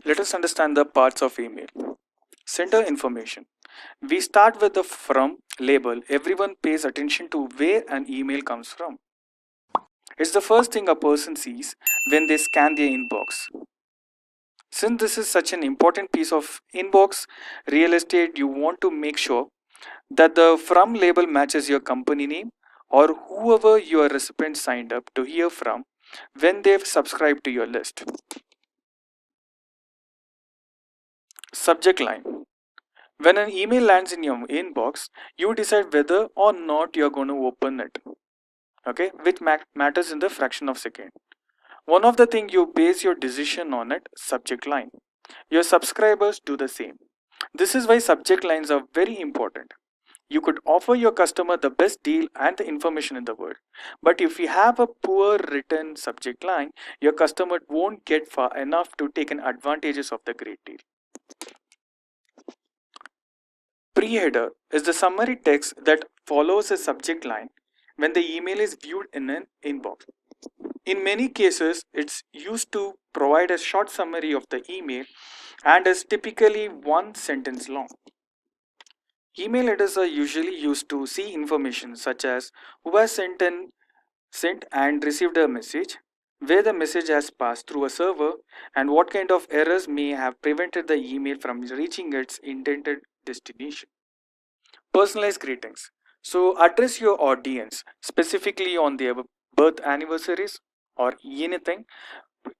Let us understand the parts of email. Sender information. We start with the from label. Everyone pays attention to where an email comes from. It's the first thing a person sees when they scan their inbox. Since this is such an important piece of inbox real estate, you want to make sure that the from label matches your company name or whoever your recipient signed up to hear from when they've subscribed to your list. Subject line. When an email lands in your inbox, you decide whether or not you're going to open it. Okay, which matters in the fraction of second. One of the things you base your decision on it, subject line. Your subscribers do the same. This is why subject lines are very important. You could offer your customer the best deal and the information in the world. But if you have a poor written subject line, your customer won't get far enough to take an advantages of the great deal. Pre-header is the summary text that follows a subject line when the email is viewed in an inbox. In many cases, it's used to provide a short summary of the email and is typically one sentence long. Email headers are usually used to see information such as who has sent and received a message, where the message has passed through a server, and what kind of errors may have prevented the email from reaching its intended destination. Personalized greetings. So, address your audience specifically on their birth anniversaries or anything.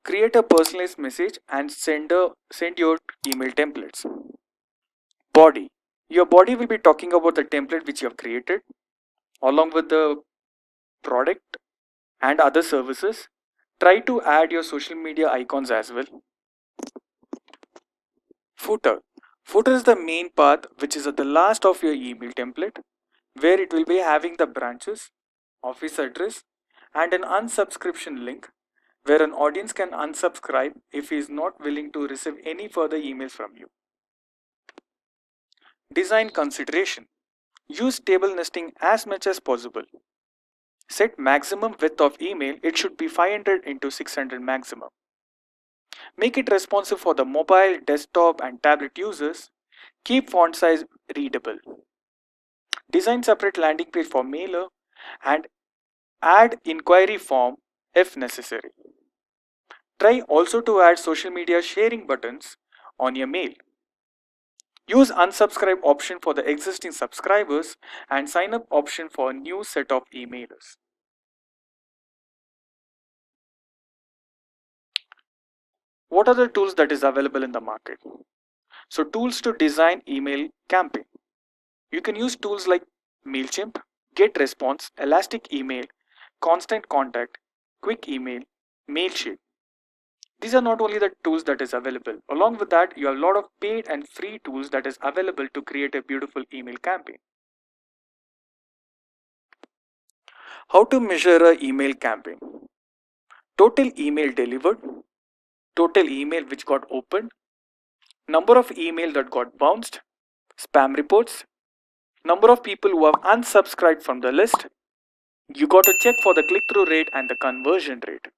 Create a personalized message and send your email templates. Body. Your body will be talking about the template which you have created along with the product and other services. Try to add your social media icons as well. Footer. Footer is the main path which is at the last of your email template where it will be having the branches, office address, and an unsubscription link where an audience can unsubscribe if he is not willing to receive any further emails from you. Design consideration. Use table nesting as much as possible. Set maximum width of email, it should be 500 into 600 maximum. Make it responsive for the mobile, desktop, and tablet users. Keep font size readable. Design separate landing page for mailer and add inquiry form if necessary. Try also to add social media sharing buttons on your mail. Use unsubscribe option for the existing subscribers and sign up option for a new set of emailers. What are the tools that is available in the market? So tools to design email campaign. You can use tools like MailChimp, GetResponse, Elastic Email, Constant Contact, Quick Email, Mailchimp. These are not only the tools that is available. Along with that, you have a lot of paid and free tools that is available to create a beautiful email campaign. How to measure an email campaign? Total email delivered, total email which got opened, number of email that got bounced, spam reports, number of people who have unsubscribed from the list. You got to check for the click-through rate and the conversion rate.